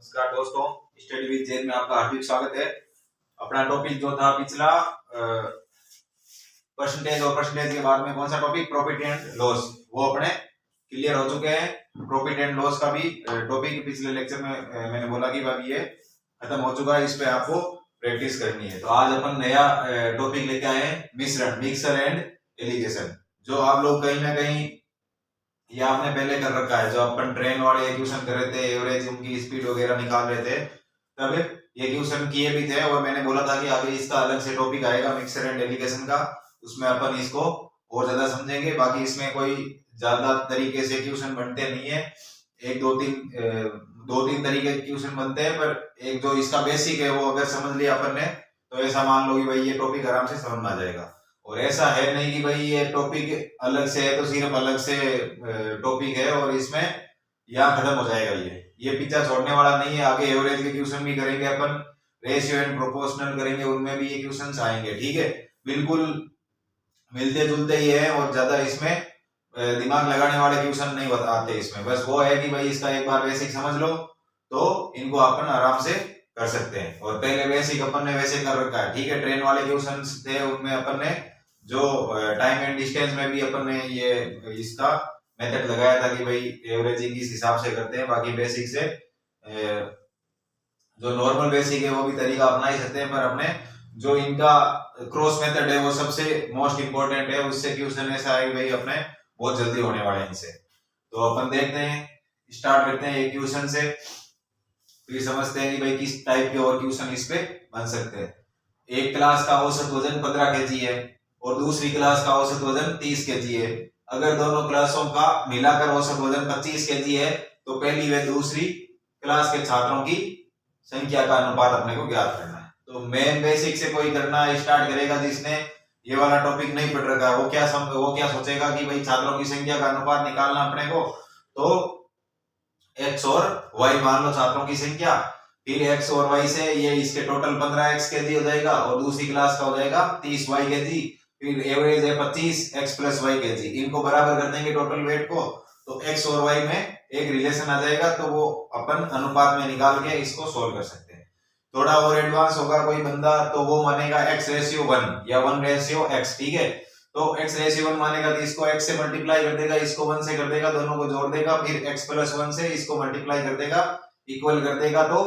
नमस्कार दोस्तों, study with Jain में आपका हार्दिक स्वागत है। अपना टॉपिक जो था पिछला परसेंटेज और परसेंटेज के बाद में कौन सा टॉपिक, प्रॉफिट एंड लॉस, वो अपने क्लियर हो चुके हैं। प्रॉफिट एंड लॉस का भी टॉपिक पिछले लेक्चर में मैंने बोला कि भाई ये खत्म हो चुका है, इस पे आपको प्रैक्टिस करनी है। तो आज अपन नया टॉपिक लेके आए हैं, मिश्रण, मिक्सर एंड एलिगेशन। जो आप लोग कहीं ना कहीं ये आपने पहले कर रखा है, जो अपन ट्रेन वाले इक्वेशन कर रहे थे, एवरेज उनकी स्पीड वगैरह निकाल रहे थे, तब ये इक्वेशन किए भी थे। और मैंने बोला था कि आगे इसका अलग से टॉपिक आएगा मिक्सर एंड एलिगेशन का, उसमें अपन इसको और ज्यादा समझेंगे। बाकी इसमें कोई ज्यादा तरीके से इक्वेशन बनते नहीं है, एक दो तीन तरीके के इक्वेशन बनते हैं, पर एक जो इसका बेसिक है वो अगर समझ लिया अपन ने तो ऐसा मान लो कि भाई ये टॉपिक आराम से समझ में आ जाएगा। और ऐसा है नहीं कि भाई ये टॉपिक अलग से है तो सिर्फ अलग से टॉपिक है और इसमें यहाँ खत्म हो जाएगा। ये पीछा छोड़ने वाला नहीं है। आगे एवरेज के क्वेश्चन भी करेंगे अपन, रेशियो एंड प्रोपोर्शनल करेंगे, उनमें भी ये क्वेश्चंस आएंगे। ठीक है, बिल्कुल मिलते जुलते ही है और ज्यादा इसमें दिमाग लगाने वाले क्वेश्चन नहीं बताते इसमें। बस वो है कि भाई इसका एक बार बेसिक समझ लो तो इनको अपन आराम से कर सकते हैं। और पहले बेसिक अपन ने वैसे कर रखा है। ठीक है, ट्रेन वाले क्वेश्चन थे उनमें अपन ने जो टाइम एंड डिस्टेंस में भी अपन ने ये इसका मेथड लगाया था कि भाई एवरेजिंग इस हिसाब से करते हैं। बाकी बेसिक से जो नॉर्मल बेसिक है वो भी तरीका अपना ही सकते हैं, पर अपने जो इनका क्रॉस मेथड है वो सबसे मोस्ट इंपोर्टेंट है। उससे क्वेश्चन ऐसा है भाई अपने बहुत जल्दी होने वाले हैं इनसे। तो अपन देखते हैं, स्टार्ट करते हैं एक क्वेश्चन से, फिर समझते हैं कि भाई किस टाइप के और क्वेश्चन इस पे बन सकते हैं। एक क्लास का औसत वजन 15 केजी है और दूसरी क्लास का औसत वजन 30 केजी है। अगर दोनों क्लासों का मिलाकर औसत वजन 25 केजी है तो पहली व दूसरी क्लास के छात्रों की संख्या का अनुपात अपने को ज्ञात करना है। तो मेन बेसिक से कोई करना स्टार्ट करेगा जिसने ये वाला टॉपिक नहीं पढ़ रखा है, वो क्या सोचेगा कि भाई छात्रों की संख्या का अनुपात निकालना अपने को, तो x और y मान लो छात्रों की संख्या, फिर x और y से ये इसके टोटल 15x केजी हो जाएगा और दूसरी क्लास का हो जाएगा 30y केजी, फिर एवरेज है 25x प्लस y केजी। इनको बराबर कर देंगे टोटल वेट को, तो x और y में एक रिलेशन आ जाएगा, तो वो अपन अनुपात में निकाल के इसको सोल्व कर सकते हैं। थोड़ा और एडवांस होगा कोई बंदा तो वो मानेगा x/1 या 1/x। ठीक है, तो x/1 मानेगा तो इसको x से मल्टीप्लाई कर देगा, इसको 1 से कर देगा, दोनों को जोड़ देगा, फिर x + 1 से इसको मल्टीप्लाई कर देगा, इक्वल कर देगा, तो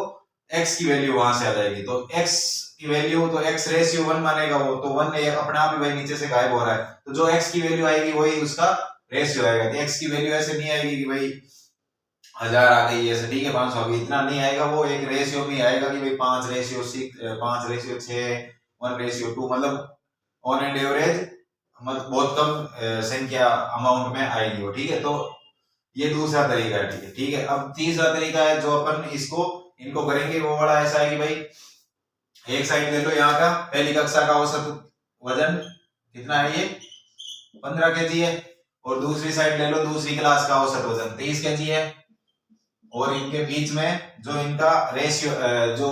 x की वैल्यू वहां से आ जाएगी। तो x की वैल्यू तो x/1 मानेगा वो, तो 1 अपने आप ही भाई नीचे से गायब हो रहा है, तो जो x की वैल्यू आएगी वही उसका रेशियो आएगा। तो x की वैल्यू ऐसे नहीं आएगी कि भाई 1000 आ गई ऐसे, ठीक है 500 आ गई, इतना नहीं आएगा। वो एक रेशियो में आएगा कि भाई 5/6, 5/6, 1/2, मतलब ऑन एंड एवरेज मतलब बहुत कम संख्या अमाउंट में आएगी वो। ठीक है, तो ये दूसरा तरीका है। ठीक है, अब तीसरा तरीका है जो अपन इनको करेंगे, वो वाला ऐसा है कि भाई एक साइड ले लो यहाँ का, पहली कक्षा का औसत वजन कितना है, ये 15 केजी है, और दूसरी साइड ले लो दूसरी क्लास का औसत वजन 30 केजी है, और इनके बीच में जो इनका रेशियो जो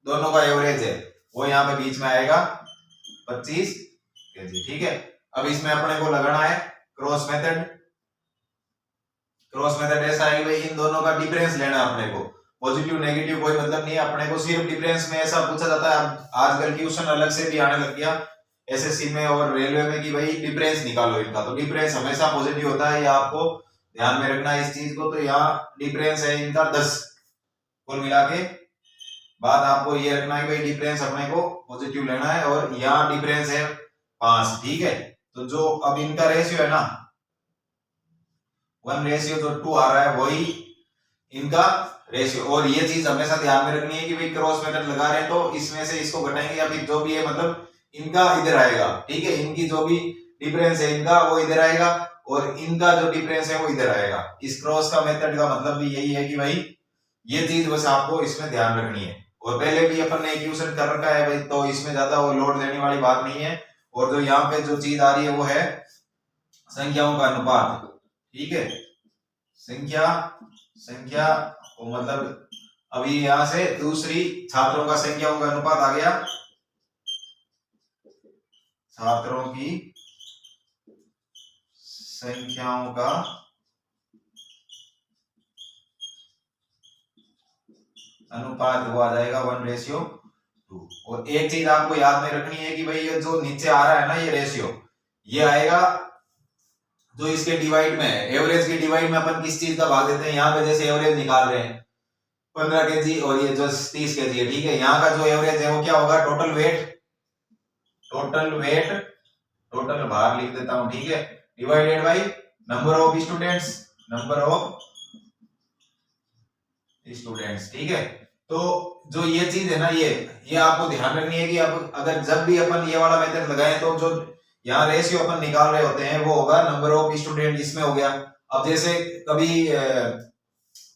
दोनों का एवरेज है वो यहाँ पे बीच में आएगा 25 केजी। ठीक है, अब इसमें अपने को लगाना है क्रॉस मेथड। क्रॉस मेथड ऐसा है कि भाई इन दोनों का डिफरेंस लेना है अपने को, पॉजिटिव नेगेटिव कोई मतलब नहीं है अपने को, सिर्फ डिफरेंस में ऐसा पूछा जाता है। आजकल क्वेश्चन अलग से भी आने लग गया एसएससी में और रेलवे में कि भाई डिफरेंस निकालो इनका, तो डिफरेंस हमेशा पॉजिटिव होता है, ये आपको ध्यान में रखना है इस चीज को। तो यहाँ डिफरेंस है इनका 10, कुल मिला के बात आपको ये रखना है कि भाई डिफरेंस अपने को पॉजिटिव लेना है, और यहाँ डिफरेंस है 5। ठीक है, तो जो अब इनका रेशियो है ना 1/2 आ रहा है, वही इनका रेशियो। और ये चीज हमेशा ध्यान में रखनी है कि भाई क्रॉस मेथड लगा रहे हैं तो इसमें से इसको घटाएंगे या फिर जो भी है मतलब इनका इधर आएगा। ठीक है, इनकी जो भी डिफरेंस है इनका वो इधर आएगा और इनका जो डिफरेंस है वो इधर आएगा। इस क्रॉस का मेथड का मतलब भी यही है कि भाई ये चीज बस आपको इसमें ध्यान रखनी है। और पहले भी अपन ने क्वेश्चन कर रखा है भाई, तो इसमें ज्यादा वो लोड देने वाली बात नहीं है। और जो यहाँ पे जो चीज आ रही है वो है संख्याओं का अनुपात। ठीक है, संख्या मतलब अभी यहां से दूसरी छात्रों का संख्याओं का अनुपात आ गया, छात्रों की संख्याओं का अनुपात वो आ जाएगा 1:2। और एक चीज आपको याद में रखनी है कि भाई ये जो नीचे आ रहा है ना ये रेशियो, ये आएगा जो इसके डिवाइड में है। एवरेज के डिवाइड में अपन किस चीज का भाग देते हैं, यहाँ पे जैसे एवरेज निकाल रहे हैं 15 केजी और ये जो 30 केजी है, ठीक है, यहाँ का जो एवरेज है वो क्या होगा, टोटल वेट, टोटल भार लिख देता हूं, ठीक है, divided by number of students, ठीक है। तो जो ये चीज है ना, ये आपको ध्यान रखनी है कि अब अगर जब भी अपन ये वाला मेथड लगाएं तो जो यहाँ रेशियो अपन निकाल रहे होते हैं वो होगा नंबर ऑफ स्टूडेंट, इसमें हो गया। अब जैसे कभी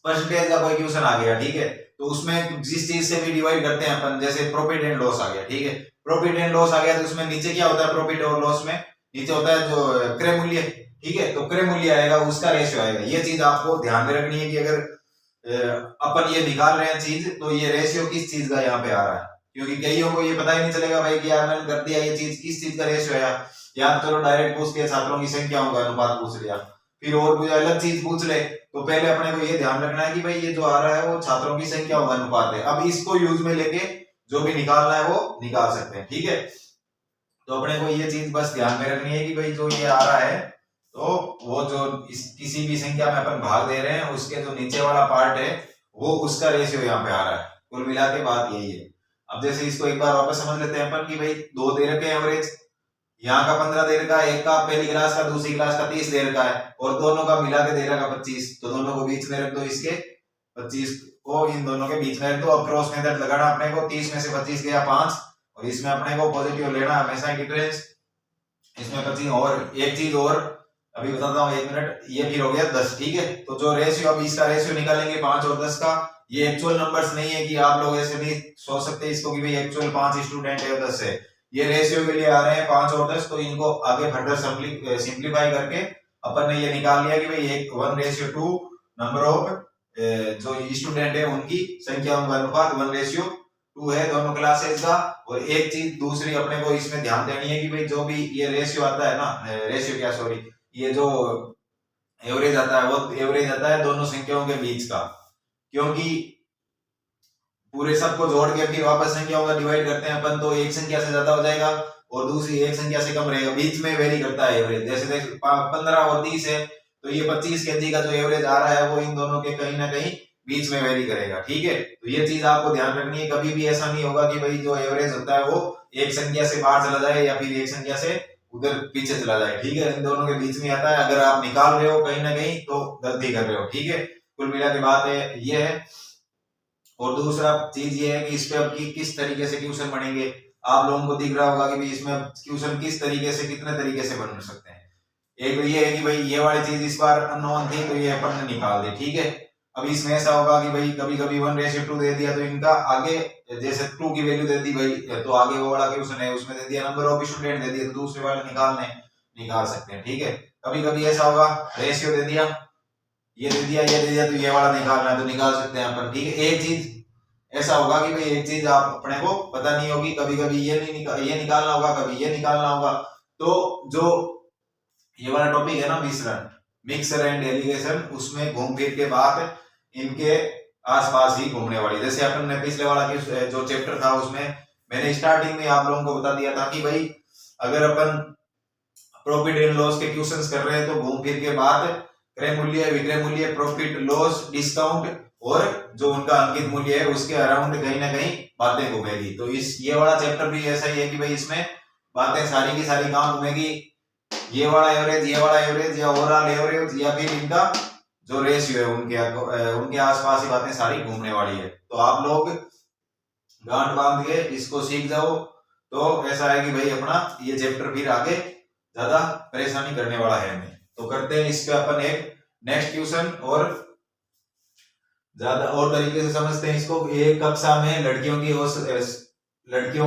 परसेंटेज का कोई क्वेश्चन आ गया, ठीक है, तो उसमें जिस चीज से भी डिवाइड करते हैं अपन, जैसे प्रॉफिट एंड लॉस आ गया, ठीक है, प्रॉफिट एंड लॉस आ गया तो उसमें नीचे क्या होता है, प्रॉफिट और लॉस में नीचे होता है जो क्रय मूल्य, ठीक है, तो क्रय मूल्य आएगा, उसका रेशियो आएगा। ये चीज आपको ध्यान में रखनी है कि अगर अपन ये निकाल रहे हैं चीज, तो ये रेशियो किस चीज का यहाँ पे आ रहा है, क्योंकि कईयों को ये पता ही नहीं चलेगा भाई कि यार मैंने कर दिया ये चीज किस चीज का रेशियो है, या चलो डायरेक्ट पूछ के छात्रों की संख्या होगा अनुपात पूछ लिया, फिर और कोई अलग चीज पूछ ले, तो पहले अपने को ये ध्यान रखना है कि भाई ये जो आ रहा है वो छात्रों की संख्या होगा अनुपात है। अब इसको यूज में लेके जो भी निकालना है वो निकाल सकते हैं, ठीक है। तो अपने को ये चीज बस ध्यान में रखनी है कि भाई जो ये आ रहा है, तो वो जो किसी भी संख्या में अपन भाग दे रहे हैं उसके जो नीचे वाला पार्ट है वो उसका रेशियो यहाँ पे आ रहा है। कुल मिला के बात यही है। अब जैसे इसको एक बार वापस समझ लेते हैं अपन कि भाई 2 दे रखे हैं एवरेज, यहाँ का 15 दे रखा है, एक का पहली क्लास का दूसरी क्लास का 30 दे रखा है, और दोनों का मिला के दे रखा 25, तो दोनों को बीच में रख दो, इसके 25 को इन दोनों के बीच में रख दो। अब क्रॉस मेथड लगाना अपने को, 30 में से 25 गया 5, और इसमें अपने को पॉजिटिव लेना हमेशा डिफरेंस, इसमें 25। और एक चीज और अभी बताता हूँ, 1 मिनट, ये फिर हो गया 10, ठीक है। तो जो रेशियो, अब इसका रेशियो निकालेंगे 5 और 10 का, ये एक्चुअल नंबर्स नहीं है कि आप लोग ऐसे नहीं सोच सकते इसको कि भाई एक्चुअल 5 स्टूडेंट है 10 है, ये रेशियो के लिए आ रहे हैं 5 और 10, तो इनको आगे फर्दर सिंप्लीफाई करके अपन ने ये निकाल लिया कि भाई 1:2 नंबर ऑफ जो स्टूडेंट है उनकी संख्या, उनका अनुपात 1:2 है दोनों क्लासेस का। और एक चीज दूसरी अपने को इसमें ध्यान देनी है कि भाई जो भी ये रेशियो आता है ना, रेशियो क्या सॉरी, ये जो एवरेज आता है वो एवरेज आता है दोनों संख्याओं के बीच का, क्योंकि पूरे सबको जोड़ के फिर वापस संख्याओं का डिवाइड करते हैं अपन, तो एक संख्या से ज्यादा हो जाएगा और दूसरी एक संख्या से कम रहेगा, बीच में वेरी करता है एवरेज। जैसे देख 15 और 30 है, तो ये 25 केजी का जो एवरेज आ रहा है वो इन दोनों के कहीं ना कहीं बीच में वेरी करेगा, ठीक है। तो ये चीज आपको ध्यान रखनी है, कभी भी ऐसा नहीं होगा कि भाई जो एवरेज होता है वो एक संख्या से बाहर चला जाए या फिर एक संख्या से उधर पीछे चला जाए, ठीक है, इन दोनों के बीच में आता है। अगर आप निकाल रहे हो कहीं ना कहीं तो गलती कर रहे हो, ठीक है। कुल मिला के बात है ये है। और दूसरा चीज ये है कि इस पे अब किस तरीके से क्वेश्चन बनेंगे, आप लोगों को दिख रहा होगा कि भाई इसमें क्वेश्चन किस तरीके से कितने तरीके से बन सकते हैं। एक तो ये है कि भाई ये वाली चीज इस बार अननोन थी तो ये अपन ने निकाल दी, ठीक है। अब इसमें ऐसा होगा कि भाई कभी कभी 1:2 दे दिया तो इनका आगे जैसे 2 की वैल्यू दे दी भाई, तो आगे वो वाला क्वेश्चन है उसमें दे दिया नंबर ऑफ स्टूडेंट दे दिया, तो दूसरे वाले निकाल सकते हैं, ठीक है। कभी कभी ऐसा होगा रेशियो दे दिया, ये दे दिया, ये दे दिया, तो ये वाला निकालना है तो निकाल सकते हैं अपन, ठीक है। एक चीज ऐसा होगा कि भाई एक चीज आप अपने को पता नहीं होगी, कभी कभी ये ये निकालना होगा, कभी ये निकालना होगा। तो जो ये वाला टॉपिक है ना मिश्रण, मिक्सर एंड एलिगेशन, उसमें घूम फिर के बात इनके आसपास ही घूमने वाली। जैसे अपन ने पिछले वाला जो चैप्टर था उसमें मैंने स्टार्टिंग में आप लोगों को बता दिया था कि भाई अगर अपन प्रॉफिट एंड लॉस के क्वेश्चंस कर रहे हैं तो घूम फिर के बात क्रय मूल्य, विक्रय मूल्य, प्रॉफिट लॉस, डिस्काउंट और जो उनका अंकित मूल्य है उसके अराउंड कहीं ना कहीं बातें घूमेगी। तो इस ये वाला चैप्टर भी ऐसा ही है कि भाई इसमें बातें सारी की सारी कहां घूमेगी, ये वाला एवरेज, ये वाला एवरेज, या ओवरऑल एवरेज, या फिर इनका जो रेशियो है उनके आसपास ही बातें सारी घूमने वाली है। तो आप लोग गांठ बांध के इसको सीख जाओ, तो ऐसा है कि भाई अपना ये चैप्टर फिर आगे ज्यादा परेशानी करने वाला है नहीं। तो करते हैं इस पे अपन एक नेक्स्ट क्वेश्चन, और ज्यादा और तरीके से समझते हैं इसको। एक कक्षा में लड़कियों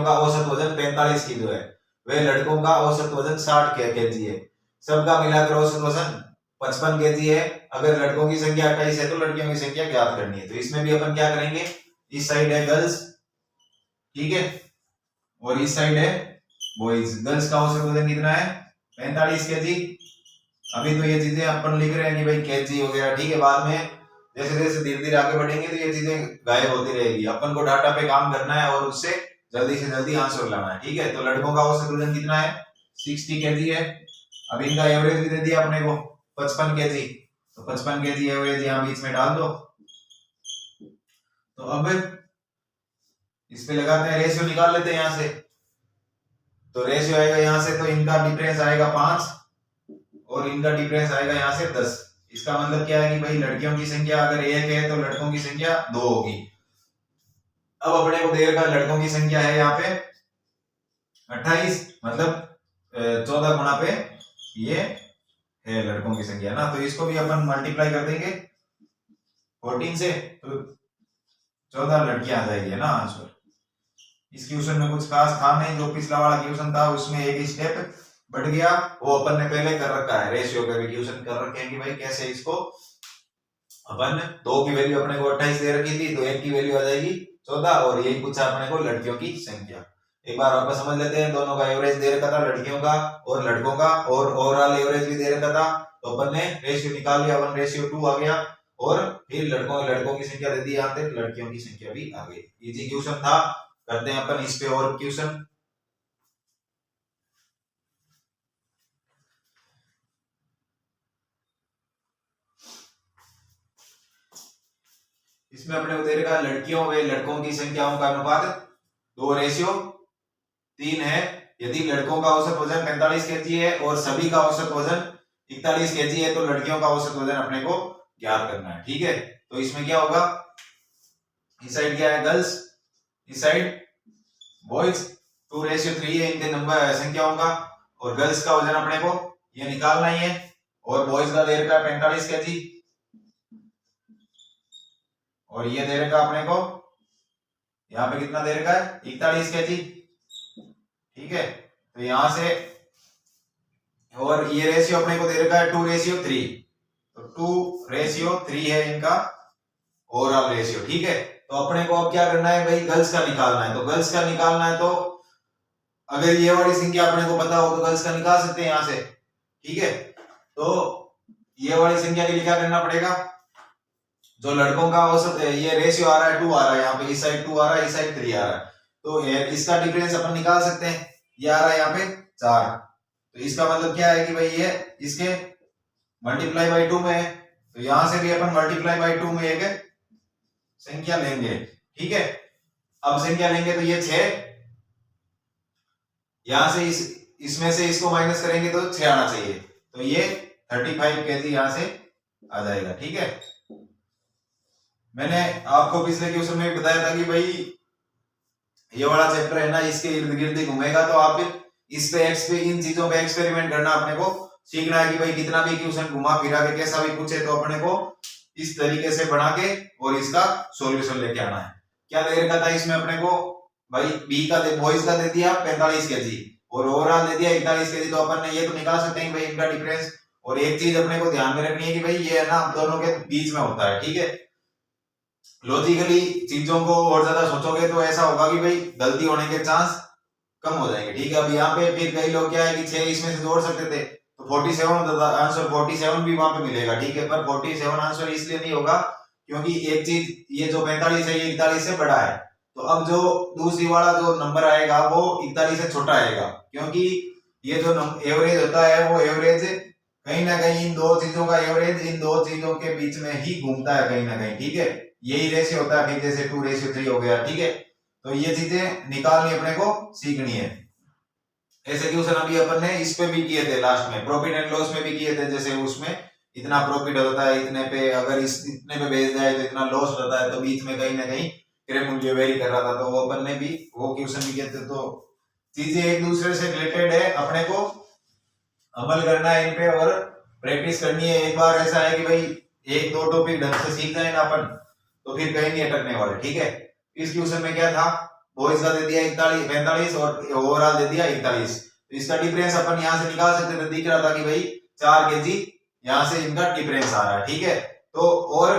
का औसत वजन 45 किलो है, वह लड़कों का औसत वजन 60 केजी है, सबका मिलाकर औसत वजन 55 केजी है। अगर लड़कों की संख्या 28 है तो लड़कियों की संख्या ज्ञात करनी है। तो इसमें भी अपन क्या करेंगे, इस साइड है गर्ल्स, ठीक है, और इस साइड है बॉयज। गर्ल्स का औसत वजन कितना है 45 केजी। अभी तो ये चीजें अपन लिख रहे हैं कि भाई केजी वगैरह, ठीक है, बाद में जैसे जैसे धीरे धीरे आगे बढ़ेंगे तो ये चीजें गायब होती रहेगी। अपन को डाटा पे काम करना है और उससे जल्दी से जल्दी आंसर लाना है, ठीक है। तो लड़कों का औसत वजन कितना है, 60 केजी है। अब इनका एवरेज भी दे दिया अपने को 55 केजी, तो 55 केजी एवरेज यहाँ बीच में डाल दो। तो अब इस पे लगाते हैं, रेशियो निकाल लेते हैं यहाँ से। तो रेशियो आएगा यहाँ से, तो इनका डिफरेंस आएगा 5 और इनका डिफरेंस आएगा यहाँ से 10। इसका मतलब क्या है कि भाई लड़कियों की संख्या अगर 1 है तो लड़कों की संख्या 2 होगी। अब अपने को देर का लड़कों की संख्या है यहाँ पे 28, मतलब 14 गुना पे ये है लड़कों की संख्या ना। तो इसको भी अपन मल्टीप्लाई कर देंगे 14 से, तो 14 लड़कियां आ जाएगी ना आंसर। इस क्वेश्चन में कुछ खास था नहीं, जो पिछला वाला क्वेश्चन था उसमें एक स्टेप बढ़ गया, वो अपन ने पहले कर रखा है। रेशियो पे भी क्वेश्चन कर रखे हैं कि भाई कैसे इसको अपन 2 की वैल्यू अपने को 28 दे रखी थी, तो 1 की वैल्यू आ जाएगी 14 और यही पूछा अपने को लड़कियों की संख्या। एक बार वापस समझ लेते हैं, दोनों का एवरेज दे रखा था लड़कियों का और लड़कों का, और ओवरऑल एवरेज भी दे रखा था। तो अपन ने रेशियो निकाल लिया, 1:2 आ गया, और फिर लड़कों की संख्या दे दी यहाँ पे, लड़कियों की संख्या भी आ गई। इजी क्वेश्चन था। करते हैं अपन इस पे और क्वेश्चन। इसमें अपने को दे रखा लड़कियों व लड़कों की संख्याओं का अनुपात 2:3 है। यदि लड़कों का औसत वजन 45 केजी है और सभी का औसत वजन 41 केजी है, तो लड़कियों का औसत वजन अपने को ज्ञात करना है, ठीक है। तो इसमें क्या होगा, इस साइड क्या है गर्ल्स, इस साइड बॉयज, 2:3 है इनके नंबर संख्याओं का, और गर्ल्स का वजन अपने को ये निकालना ही है, और बॉयज का दे रखा है 45 केजी और ये दे रखा अपने को यहाँ पे कितना दे रखा है 41 केजी, ठीक है। तो यहां से, और ये रेशियो अपने को दे रखा है 2:3, तो 2:3 है इनका ओवरऑल रेशियो, ठीक है। तो अपने को अब क्या करना है भाई, गर्ल्स का निकालना है। तो गर्ल्स का निकालना है, तो अगर ये वाली संख्या अपने को पता हो तो गर्ल्स का निकाल सकते हैं यहां से, ठीक है। तो ये वाली संख्या के लिए क्या करना पड़ेगा, जो लड़कों का औसत है, ये रेशियो आ रहा है 2 आ रहा है यहाँ पे, इस साइड 2 आ रहा है, इस साइड 3 आ रहा है, तो इसका डिफरेंस अपन निकाल सकते हैं। ये आ रहा है यहाँ पे 4, तो इसका मतलब क्या है कि भाई ये इसके मल्टीप्लाई बाई 2 में है, तो यहां से भी अपन मल्टीप्लाई बाई 2 में एक संख्या लेंगे, ठीक है। अब संख्या लेंगे तो ये 6, यहां से इसमें से इसको माइनस करेंगे तो 6 आना चाहिए, तो ये 35 केजी यहां से आ जाएगा, ठीक है। मैंने आपको पिछले क्वेश्चन में बताया था कि भाई ये वाला चैप्टर है ना, इसके इर्द गिर्द घूमेगा, तो आप इस पे इन चीजों पे एक्सपेरिमेंट करना, अपने को सीखना है कि भाई कितना भी क्वेश्चन घुमा फिरा के कैसा भी पूछे तो अपने को इस तरीके से बना के और इसका सॉल्यूशन लेके आना है। क्या दे रखा था इसमें अपने को भाई, बी का बॉयज का दे दिया 45 केजी और ओवरऑल दे दिया 41 केजी, तो अपन ने ये तो निकाल सकते हैं भाई इनका डिफरेंस। और एक चीज अपने को ध्यान में रखनी है कि भाई ये है ना दोनों के बीच में होता है, ठीक है। लॉजिकली चीजों को और ज्यादा सोचोगे तो ऐसा होगा कि भाई गलती होने के चांस कम हो जाएंगे, ठीक है। अब यहाँ पे फिर कई लोग क्या है कि 6 इसमें से जोड़ सकते थे, तो 47 आंसर 47 भी वहां पे मिलेगा, ठीक है। पर 47 आंसर इसलिए नहीं होगा क्योंकि एक चीज, ये जो 45 है ये 41 से बड़ा है, तो अब जो दूसरी वाला जो नंबर आएगा वो 41 से छोटा आएगा, क्योंकि ये जो एवरेज होता है वो एवरेज कहीं ना कहीं इन दो चीजों का एवरेज इन दो चीजों के बीच में ही घूमता है कहीं ना कहीं, ठीक है। यही रेशियो होता है, फिर जैसे 2:3 हो गया, ठीक है। तो ये चीजें निकालनी अपने को सीखनी है। ऐसे क्वेश्चन अभी अपन ने इस पे भी किए थे, लास्ट में प्रॉफिट एंड लॉस में भी किए थे, जैसे उसमें इतना प्रॉफिट होता है इतने पे, अगर इस इतने पे बेच जाए तो इतना लॉस होता है, तो बीच में कहीं ना कहीं क्रय मूल्य वेरी कर रहा था, तो वो अपन ने भी वो क्वेश्चन भी किए थे। तो चीजें एक दूसरे से रिलेटेड है, अपने को अमल करना है इन पे और प्रैक्टिस करनी है। एक बार ऐसा है कि भाई 1-2 टॉपिक ढंग से सीख जाए ना अपन, तो फिर कहीं नहीं अटकने वाले, ठीक है। इस क्वेश्चन में क्या था, बॉयज का दे दिया 45 और ओवरऑल दे दिया 41, तो इसका डिफरेंस अपन यहाँ से निकाल सकते थे। दिख रहा था कि भाई 4 केजी यहाँ से इनका डिफरेंस आ रहा है, ठीक है। तो और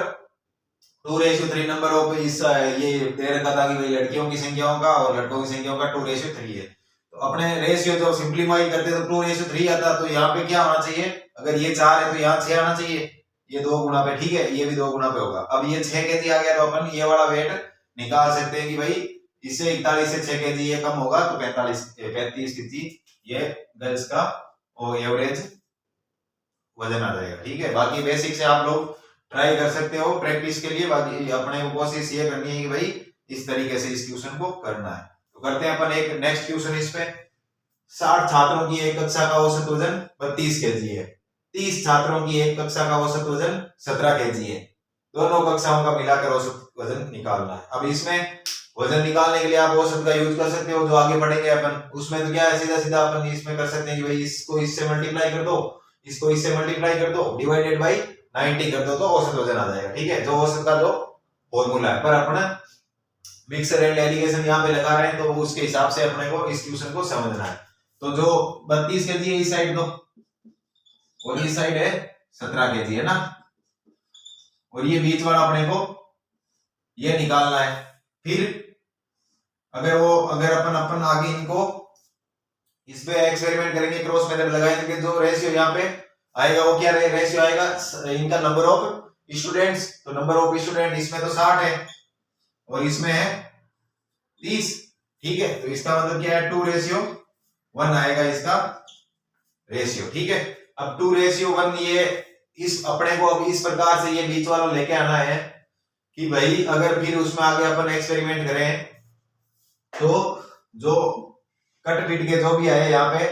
2:3 नंबर ऑफ इस ये दे रखा था कि भाई लड़कियों की संख्याओं का और लड़कों की संख्याओं का 2:3 है, तो अपने रेशियो जो सिंप्लीफाई करते तो 2:3 आता, तो यहाँ पे क्या होना चाहिए, अगर ये 4 है तो यहाँ 6 आना चाहिए, ये 2 गुना पे, ठीक है, ये भी 2 गुना पे होगा। अब ये 6 केजी आ गया तो अपन ये वाला वेट निकाल सकते हैं कि भाई इससे 41 से 6 केजी ये कम होगा तो 35 केजी ये गर्ल्स का और एवरेज वजन आ जाएगा, ठीक है। बाकी बेसिक से आप लोग ट्राई कर सकते हो प्रैक्टिस के लिए। बाकी अपने को कोशिश ये करनी है कि भाई इस तरीके से इस क्वेश्चन को करना है। तो करते हैं अपन एक नेक्स्ट क्वेश्चन इस पे। 60 छात्रों की एक कक्षा का औसत वजन 32 केजी है। 30 छात्रों की एक कक्षा का औसत वजन 17 केजी है। दोनों कक्षाओं का मिलाकर औसत वजन निकालना है। अब इसमें वजन निकालने के लिए आप औसत का यूज कर सकते हो, जो आगे पढ़ेंगे अपन उसमें। तो क्या है, सीधा सीधा अपन इसमें कर सकते हैं कि भाई इसको इससे मल्टीप्लाई कर दो, इसको इससे मल्टीप्लाई कर दो, डिवाइडेड बाई 90 कर दो तो औसत वजन आ जाएगा, ठीक है। जो औसत का जो फॉर्मूला है, पर अपना मिक्सर एंड एलिगेशन यहाँ पे लगा रहे हैं तो उसके हिसाब से अपने को इस क्वेश्चन को समझना है। तो जो 32 केजी है इस साइड दो और इस साइड है 17 केजी है ना, और ये बीच वाला अपने को ये निकालना है। फिर अगर अपन आगे इनको इस पे एक्सपेरिमेंट करेंगे, क्रॉस मेथड लगाएंगे, जो रेशियो यहाँ पे आएगा वो क्या रेशियो आएगा, इनका नंबर ऑफ स्टूडेंट्स। तो नंबर ऑफ स्टूडेंट इसमें तो 60 है और इसमें है 30, ठीक है। तो इसका मतलब क्या है, 2:1 आएगा इसका रेशियो, ठीक है। अब 2:1 ये इस अपने को अब इस प्रकार से ये बीच वाला लेके आना है कि भाई अगर फिर उसमें आगे अपन एक्सपेरिमेंट करें तो जो कट पीट के जो भी आए यहाँ पे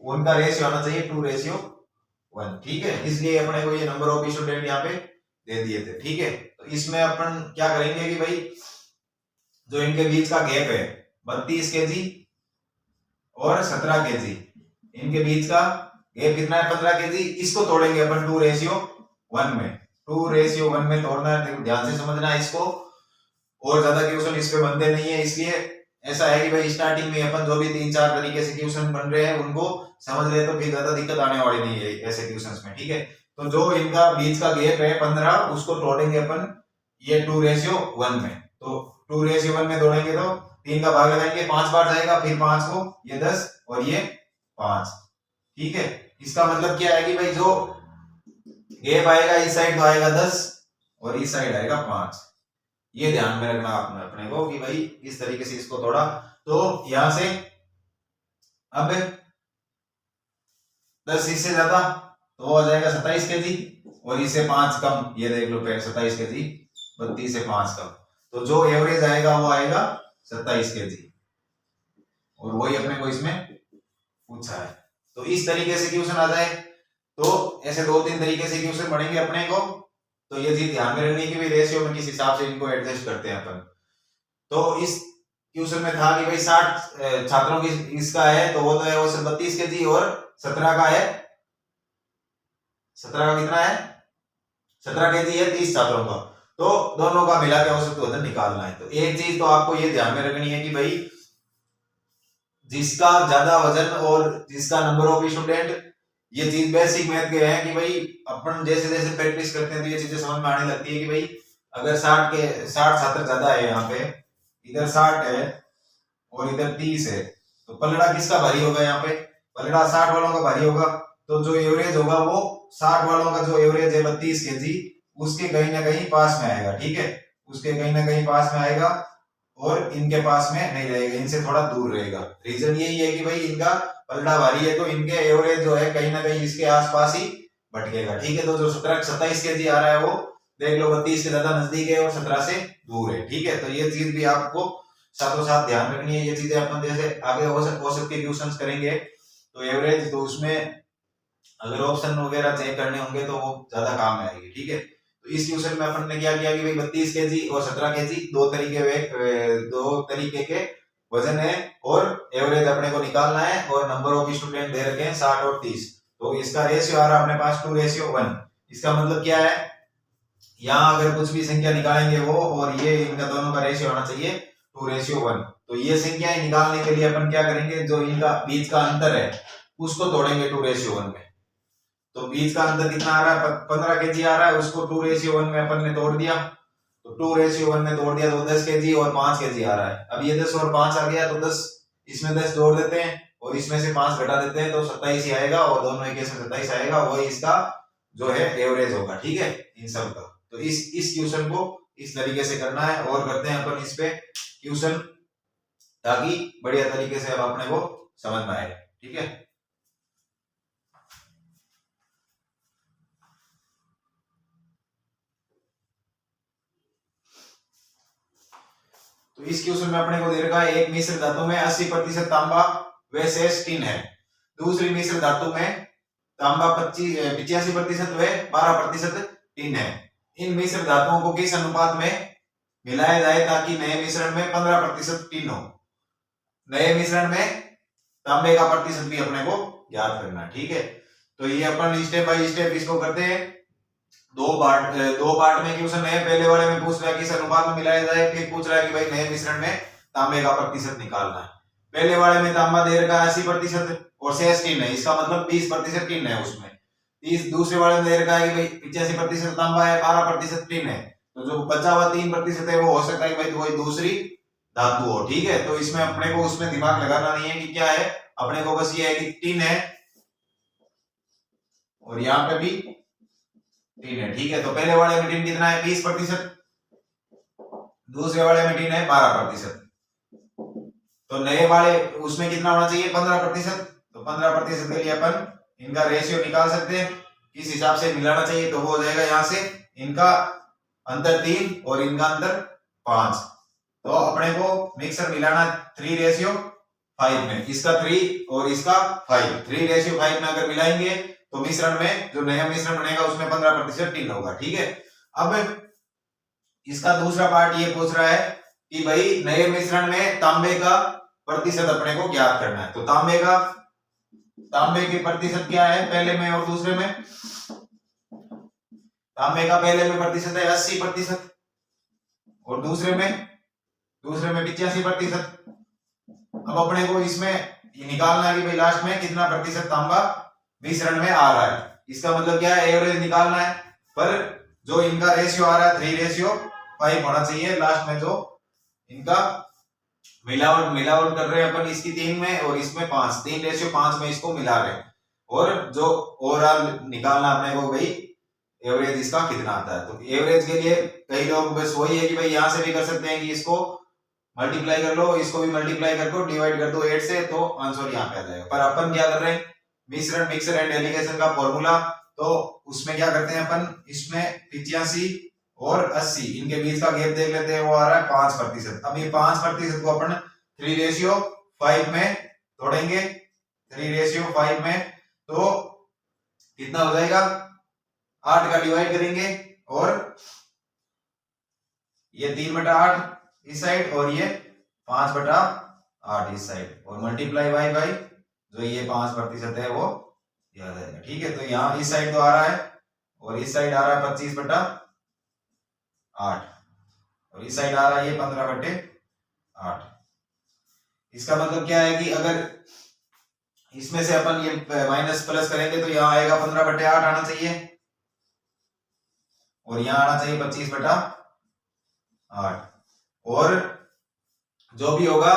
उनका रेशियो आना चाहिए 2:1, ठीक है। इसलिए अपने को ये नंबर ऑफ स्टूडेंट यहाँ पे दे दिए थे, ठीक है। तो इसमें अपन क्या करेंगे कि भाई जो इनके बीच का गैप है 32 केजी और 17 केजी, इनके बीच का गैप कितना है 15 केजी, इसको तोड़ेंगे अपन 2:1 में। 2:1 में तोड़ना है, देखो ध्यान से समझना है इसको, और ज्यादा क्वेश्चन इस पे बनते नहीं है। इसलिए ऐसा है कि भाई स्टार्टिंग में अपन जो भी 3-4 तरीके से क्वेश्चन बन रहे हैं उनको समझ ले तो फिर ज्यादा दिक्कत आने वाली नहीं है ऐसे क्वेश्चंस में, ठीक है। तो जो इनका बीच का गैप है 15, उसको तोड़ेंगे अपन ये 2:1 में। तो 2:1 में तोड़ेंगे तो 3 का भाग लगाएंगे, 5 बार जाएगा, फिर 5 को ये 10 और ये 5, ठीक है। इसका मतलब क्या है कि भाई जो गैप आएगा इस साइड तो आएगा 10 और इस साइड आएगा 5। ये ध्यान में रखना आपने अपने को कि भाई इस तरीके से इसको तोड़ा। तो यहां से अब 10 इससे ज्यादा तो हो जाएगा 27 केजी और इससे 5 कम, ये देख लो 27 केजी, 32 से 5 कम, तो जो एवरेज आएगा वो आएगा 27 केजी, और वही अपने को इसमें पूछा है। तो इस तरीके से क्वेश्चन आ जाए तो ऐसे 2-3 तरीके से क्वेश्चन पढ़ेंगे अपने को। तो ये चीज ध्यान में रखनी कि भाई रेशियो में किस हिसाब से इनको एडजस्ट करते हैं अपन। तो इस क्वेश्चन में था कि भाई 60 छात्रों की इसका है तो वो तो है वो 32 केजी, और 17 का है, 17 का कितना है 17 केजी है 30 छात्रों का, तो दोनों का मिला के औसत वजन निकालना है। तो एक चीज तो आपको ये ध्यान में रखनी है कि भाई जिसका ज्यादा वजन और जिसका नंबर ऑफ स्टूडेंट, ये चीज बेसिक मैथ के है कि भाई अपन जैसे जैसे प्रैक्टिस करते हैं तो ये चीजें समझ में आने लगती है कि भाई अगर 60 छात्र ज्यादा है, यहाँ पे इधर 60 है और इधर 30 है, तो पलड़ा किसका भारी होगा, यहाँ पे पलड़ा 60 वालों का भारी होगा। तो जो एवरेज होगा वो 60 वालों का जो एवरेज है 32 केजी, उसके कहीं ना कहीं पास में आएगा, ठीक है, उसके कहीं ना कहीं पास में आएगा और इनके पास में नहीं रहेगा, इनसे थोड़ा दूर रहेगा। रीजन यही है कि भाई इनका पलड़ा भारी है तो इनके एवरेज जो है कहीं ना कहीं इसके आसपास ही भटकेगा, ठीक है। तो जो 27 केजी आ रहा है वो देख लो 32 के ज्यादा नजदीक है और 17 से दूर है, ठीक है। तो ये चीज भी आपको साथों साथ ध्यान रखनी है। ये चीजें अपन जैसे आगे औसत के क्वेश्चंस करेंगे तो एवरेज, तो उसमें अगर ऑप्शन वगैरह चेक करने होंगे तो वो ज्यादा काम में आएगी, ठीक है। तो इस क्वेश्चन में अपन ने क्या किया कि भाई 32 केजी और 17 केजी दो तरीके के वजन है और एवरेज अपने को निकालना है, और नंबर ऑफ स्टूडेंट दे रखे हैं 60 और 30, तो इसका रेशियो आ रहा है अपने पास 2:1। इसका मतलब क्या है, यहाँ अगर कुछ भी संख्या निकालेंगे वो और ये इनका दोनों का रेशियो आना चाहिए 2:1। तो ये संख्याएं निकालने के लिए अपन क्या करेंगे, जो इनका बीच का अंतर है उसको तोड़ेंगे 2:1 में। तो बीच का अंतर कितना आ रहा है 15 केजी आ रहा है, उसको 2:1 में अपन ने तोड़ दिया, तो 2:1 में तोड़ दिया तो 10 केजी और 5 केजी आ रहा है। अब ये 10 और 5 आ गया तो 10 इसमें 10 जोड़ देते हैं और इसमें से 5 घटा देते हैं तो 27 ही आएगा, और दोनों एक से 27 आएगा, वही इसका जो है एवरेज होगा, ठीक है, इन सब का। तो इस क्वेश्चन को इस तरीके से करना है और करते हैं अपन इस पे क्वेश्चन, ताकि बढ़िया तरीके से अब अपने को समझ में आए, ठीक है। तो इस क्वेश्चन में अपने को दे रखा है एक मिश्र धातु में 80% तांबा व शेष टिन है, दूसरी मिश्र धातु में तांबा 85% व 12% टिन है। इन मिश्र धातुओं को किस अनुपात में मिलाया जाए ताकि नए मिश्रण में 15% टिन हो। नए मिश्रण में तांबे का प्रतिशत भी अपने को ज्ञात करना है, ठीक है। तो ये अपन स्टेप बाय स्टेप इसको करते हैं। दो पार्ट में क्वेश्चन है। पहले वाले में पूछ रहा है किस अनुपात में मिलाया जाए, फिर पूछ रहा है कि भाई नए मिश्रण में तांबे का प्रतिशत निकालना है। पहले वाले में तांबा दे रखा है 80% और शेष टिन है, इसका मतलब 20% टिन है उसमें। दूसरे वाले में दे रखा है कि भाई 85% तांबा है, 12% टिन है, तो जो बचा हुआ 3% है वो हो सकता है कि भाई कोई दूसरी धातु हो, ठीक है। तो इसमें अपने को उसमें दिमाग लगाना नहीं है कि क्या है, अपने को बस ये है कि टिन है और यहाँ पे भी टिन है, ठीक है। तो पहले वाले में टिन कितना है 20%, दूसरे वाले में टिन है 12%। तो नए वाले उसमें कितना होना चाहिए 15%। तो 15% के लिए अपन इनका रेशियो निकाल सकते हैं, किस हिसाब से मिलाना चाहिए। तो वो हो जाएगा यहाँ से इनका अंतर 3 और इनका अंतर 5। तो अपने को मिक्सर मिलाना 3:5 में, इसका 3 और इसका 5, 3:5 में अगर मिलाएंगे तो मिश्रण में जो नया मिश्रण बनेगा उसमें 15% टिन होगा, ठीक है। अब इसका दूसरा पार्ट ये पूछ रहा है कि भाई नए मिश्रण में तांबे का प्रतिशत अपने को ज्ञात करना है। तो तांबे की प्रतिशत क्या है पहले में और दूसरे में। तांबे का पहले में प्रतिशत है 80% और दूसरे में 85%। अब अपने को इसमें ये निकालना है कि भाई लास्ट में कितना प्रतिशत तांबा मिश्रण में आ रहा है। इसका मतलब क्या है, एवरेज निकालना है। पर जो इनका रेशियो आ रहा है 3:5 होना चाहिए लास्ट में, जो इनका मिलावट कर रहे हैं अपन इसकी 3 में और इसमें 5, 3:5 में इसको मिला रहे हैं। और जो ओवरऑल निकालना अपने को भाई एवरेज इसका कितना आता है। तो एवरेज के लिए कई लोग बस वही है कि भाई यहां से भी कर सकते हैं कि इसको मल्टीप्लाई कर लो, इसको भी मल्टीप्लाई कर दो, डिवाइड कर दो 8 से, तो आंसर यहाँ पे आ जाएगा। पर अपन क्या कर रहे हैं, मिश्रण मिक्सर एंड एलिगेशन का फॉर्मूला, तो उसमें क्या करते हैं अपन, इसमें 85 और 80 इनके बीच का गैप देख लेते हैं, वो आ रहा है 5%। अब ये 5% को अपन 3:5 में तोड़ेंगे, 3:5 में, तो कितना हो जाएगा 8 का डिवाइड करेंगे और ये 3/8 इस साइड और ये 5/8 इस साइड, और मल्टीप्लाई बाई जो ये 5% है वो आ जाएगा, ठीक है। तो यहाँ इस साइड तो आ रहा है और इस साइड आ रहा है 25/8 और इस साइड आ रहा है ये 15/8। इसका मतलब क्या है कि अगर इसमें से अपन ये माइनस प्लस करेंगे तो यहाँ आएगा 15/8 आना चाहिए और यहाँ आना चाहिए 25/8, और जो भी होगा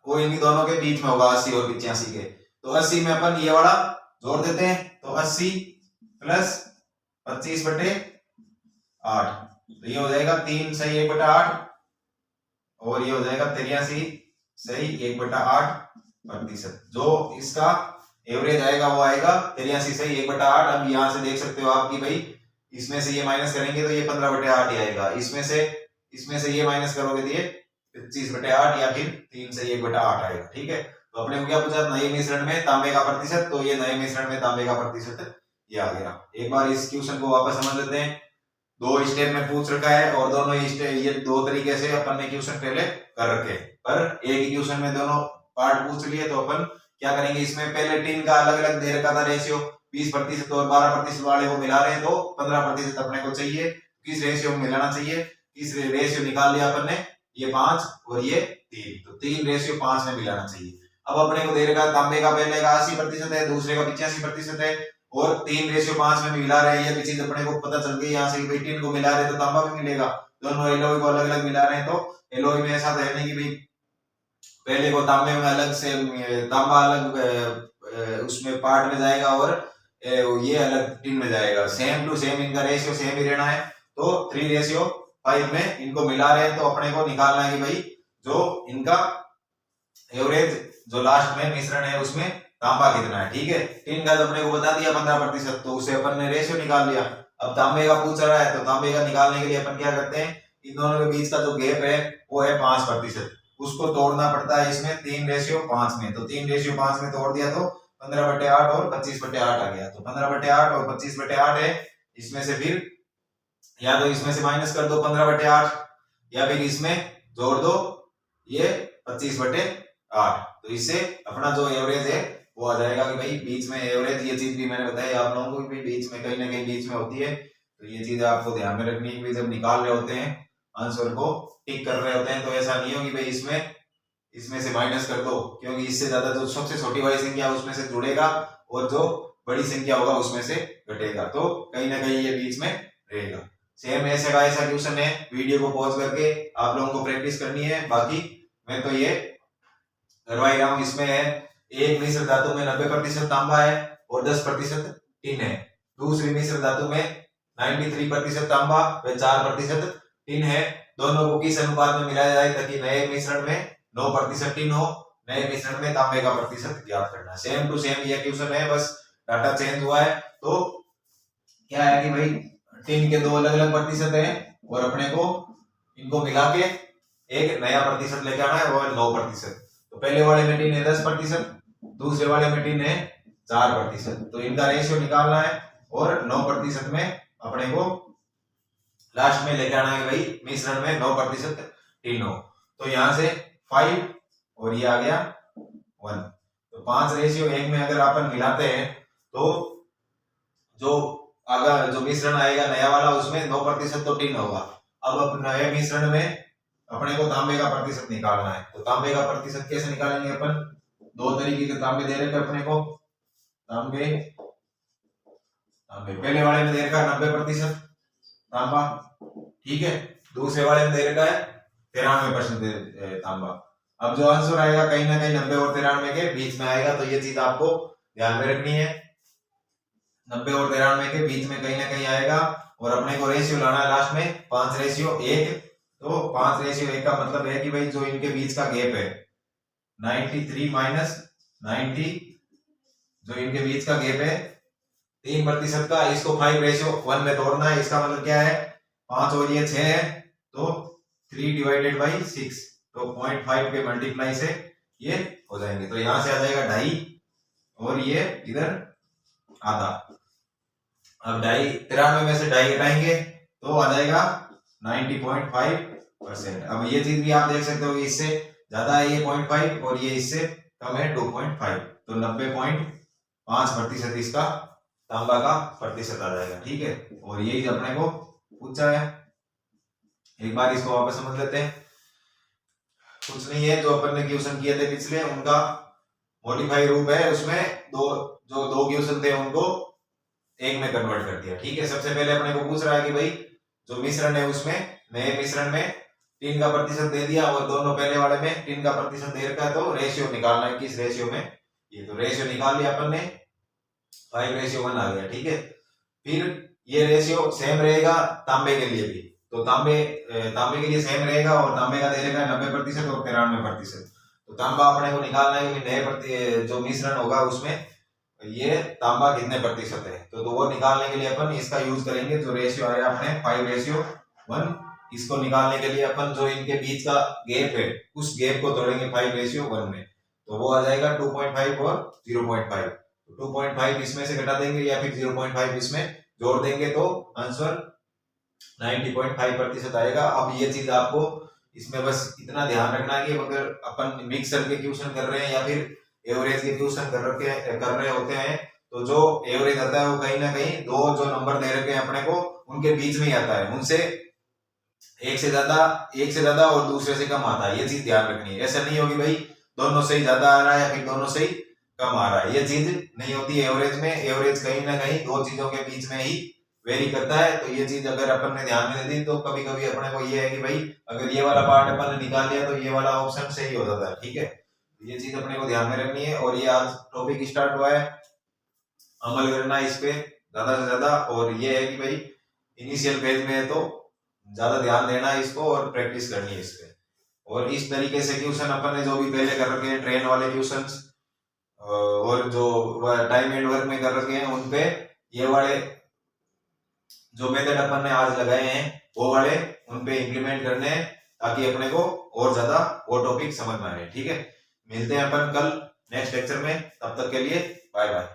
वो इन्हीं दोनों के बीच में होगा 80 और 85 के। तो 80 में अपन ये वाला जोड़ देते हैं, तो 80 प्लस 25/8, तो ये हो जाएगा 3 सही 1/8 और ये हो जाएगा 83 सही 1/8%। जो इसका एवरेज आएगा वो आएगा 83 सही 1/8। अब यहां से देख सकते हो आप कि भाई इसमें से ये माइनस करेंगे तो ये 15/8 ही आएगा, इसमें से ये माइनस करोगे तो ये 25/8 या फिर 3 से 1/8 आएगा, ठीक है। तो अपने को क्या पूछा, नए मिश्रण में तांबे का प्रतिशत, तो ये नए मिश्रण में तांबे का प्रतिशत ये आ गया। एक बार इस क्वेश्चन को वापस समझ लेते हैं। 2 स्टेप में पूछ रखा है और दोनों ये 2 तरीके से अपन ने क्वेश्चन पहले कर रखे, पर एक ही क्वेश्चन में दोनों पार्ट पूछ लिए। तो अपन क्या करेंगे, इसमें पहले टिन का अलग अलग दे रखा था रेशियो 20% और 12% वाले को मिला रहे हैं, तो 15% अपने को चाहिए, किस रेशियो में मिलाना चाहिए, किस रेशियो निकाल लिया अपन ने, ये 5 और ये 3, तो 3:5 में मिलाना चाहिए। अब अपने को दे रखा तांबे का पहले का 80% है, दूसरे का 85% है और 3:5 में मिला रहे हैं, ये भी चीज अपने को पता चल गई यहाँ से कि भाई टिन को मिला रहे हैं तो तांबा भी मिलेगा। दोनों एलॉय को अलग अलग मिला रहे हैं, तो एलॉय में ऐसा तो है नहीं कि भाई पहले को तांबे में अलग से तांबा अलग उसमें पार्ट में जाएगा और ये अलग टीम में जाएगा। सेम टू सेम इनका रेशियो सेम ही रहना है। तो 3:5 में इनको मिला रहे हैं, तो अपने को निकालना है कि भाई जो इनका एवरेज जो लास्ट में मिश्रण है उसमें तांबा कितना है। ठीक है, टीन का तो अपने को बता दिया 15%, तो उसे अपन ने रेशियो निकाल लिया। अब तांबे का पूछ रहा है, तो तांबे का निकालने के लिए अपन क्या करते हैं, इन दोनों के बीच का जो गैप है वो है 5%, उसको तोड़ना पड़ता है इसमें 3:5 में। तो 3:5 में तोड़ दिया तो 15/8 और 25/8 आ गया। तो 15/8 और 25/8 है, इसमें से फिर या तो इसमें से माइनस कर दो 15/8 या फिर इसमें जोड़ दो ये 25/8। तो इससे अपना जो एवरेज है वो आ जाएगा कि भाई बीच में एवरेज, ये चीज भी मैंने बताई आप लोगों को कि बीच में कहीं ना कहीं बीच में होती है। तो ये चीज आपको ध्यान में रखनी है कि जब निकाल रहे होते हैं आंसर को टिक कर रहे होते हैं, तो ऐसा नहीं हो कि भाई इसमें से माइनस कर दो, क्योंकि इससे ज्यादा जो सबसे छोटी वाली संख्या उसमें से जुड़ेगा और जो बड़ी संख्या होगा उसमें से घटेगा, तो कहीं ना कहीं ये बीच में रहेगा। सेम ऐसे का ऐसा क्वेश्चन है, वीडियो को पॉज करके आप लोगों को प्रैक्टिस करनी है। बाकी मैं तो ये करवा ही रहा हूँ। इसमें है एक मिश्र धातु में 90% तांबा है और 10% टिन है। दूसरी मिश्र धातु में 93% तांबा व 4% टिन है। दोनों को किस अनुपात में मिलाया जाए ताकि नए मिश्रण में 9% टिन हो, नए मिश्रण में तांबे का प्रतिशत ज्ञात करना। सेम टू सेम ये क्वेश्चन है, बस डाटा चेंज हुआ है। तो क्या है कि भाई टिन के दो अलग अलग प्रतिशत है और अपने को इनको मिला के एक नया प्रतिशत लेके आना है, वो है 9%। तो पहले वाले में टिन है 10%, दूसरे वाले में टिन है 4%। तो इनका रेशियो निकालना है और 9% में अपने को लास्ट में लेके आना है भाई मिश्रण में 9% टिन हो। तो यहां से 5 और ये आ गया 1। तो 5:1 में अगर अपन मिलाते हैं तो जो अगर जो मिश्रण आएगा नया वाला उसमें 9% तो टिन होगा। अब नए मिश्रण में अपने को तांबे का प्रतिशत निकालना है। तो तांबे का प्रतिशत कैसे निकालेंगे अपन, दो तरीके के तांबे दे रखे अपने को। तांबे पहले वाले में दे रखा है 90% तांबा, ठीक है। दूसरे वाले में दे रखा है 93% तांबा। अब जो आंसर आएगा कहीं ना कहीं 90 और 93 के बीच में आएगा, तो ये चीज आपको ध्यान में रखनी है। 90 और 93 के बीच में कहीं ना कहीं आएगा और अपने को रेशियो लाना है लास्ट में 5:1। तो 5:1 का मतलब है कि भाई जो इनके बीच का गैप है 93 माइनस 90, जो इनके बीच का गैप है 3% का, इसको 5:1 में तोड़ना है। इसका मतलब क्या है 5 और ये 6 है, तो 3/6, तो 0.5 के मल्टीप्लाई से ये हो जाएंगे। तो यहां से आ जाएगा 2.5 और ये इधर आधा। अब 93 में से 2.5 घटाएंगे तो आ जाएगा 90.5%। अब ये चीज भी आप देख सकते हो कि इससे ज्यादा है ये 0.5 और ये इससे कम है 2.5, तो 90.5% इसका तांबा का प्रतिशत आ जाएगा, ठीक है। और यही अपने को पूछा है। एक बार इसको वापस समझ लेते हैं। कुछ नहीं है, जो अपन ने क्वेश्चन किए थे पिछले उनका मॉडिफाई रूप है, उसमें दो क्वेश्चन थे उनको एक में कन्वर्ट कर दिया, ठीक है। सबसे पहले अपने को पूछ रहा है कि भाई जो मिश्रण है उसमें नए मिश्रण में टिन का प्रतिशत दे दिया और दोनों पहले वाले में टिन का प्रतिशत दे रखा है, तो रेशियो निकालना है किस रेशियो में। ये तो रेशियो निकाल लिया अपन ने, 5:1 आ गया, ठीक है। फिर ये रेशियो सेम रहेगा तांबे के लिए भी, तो तांबे के लिए सेम रहेगा और तांबे का दे रखा है 90% और 93%। तो तांबा अपने को निकालना है कि नए जो मिश्रण होगा उसमें ये तांबा कितने प्रतिशत है। तो वो निकालने के लिए अपन इसका यूज करेंगे, जो रेशियो आया अपने 5:1। इसको निकालने के लिए अपन जो इनके बीच का गैप है उस गैप को तोड़ेंगे 5:1 में, तो वो आ जाएगा 2.5 और 0.5। 2.5 इसमें से घटा देंगे या फिर 0.5 इसमें जोड़ देंगे, तो आंसर 90.5% आएगा। अब ये चीज आपको इसमें बस इतना ध्यान रखना है कि अगर अपन मिक्सर के क्वेश्चन कर रहे हैं या फिर एवरेज के क्वेश्चन कर रहे होते हैं, तो जो एवरेज आता है वो कहीं ना कहीं दो जो नंबर दे रखे हैं अपने को उनके बीच में ही आता है, उनसे एक से ज्यादा और दूसरे से कम आता है। ये चीज ध्यान रखनी है। ऐसा नहीं होगी भाई दोनों से ही ज्यादा आ रहा है या फिर दोनों से ही कम आ रहा है, ये चीज नहीं होती है एवरेज में। एवरेज कहीं ना कहीं दो चीजों के बीच में ही वेरी करता है। तो ये चीज अगर अपन ने ध्यान में दी तो कभी कभी अपने को ये है कि भाई अगर ये वाला पार्ट अपन ने निकाल लिया तो ये वाला ऑप्शन सही हो जाता है, ठीक है। ये चीज अपने को ध्यान में रखनी है। और ये आज टॉपिक स्टार्ट हुआ है अमल करना इस पे ज्यादा से ज्यादा। और ये है कि भाई इनिशियल फेज में है तो ज्यादा ध्यान देना है इसको और प्रैक्टिस करनी है इस पे। और इस तरीके से ट्यूशन अपन ने जो भी पहले कर रखे हैं ट्रेन वाले ट्यूशंस और जो टाइम एंड वर्क में कर रखे हैं उन पे ये वाले जो मेथड अपन ने आज लगाए हैं वो वाले उन पे इम्प्लीमेंट करने हैं ताकि अपने को और ज्यादा वो टॉपिक समझ में आए। ठीक है, मिलते हैं अपन कल नेक्स्ट लेक्चर में, तब तक के लिए बाय बाय।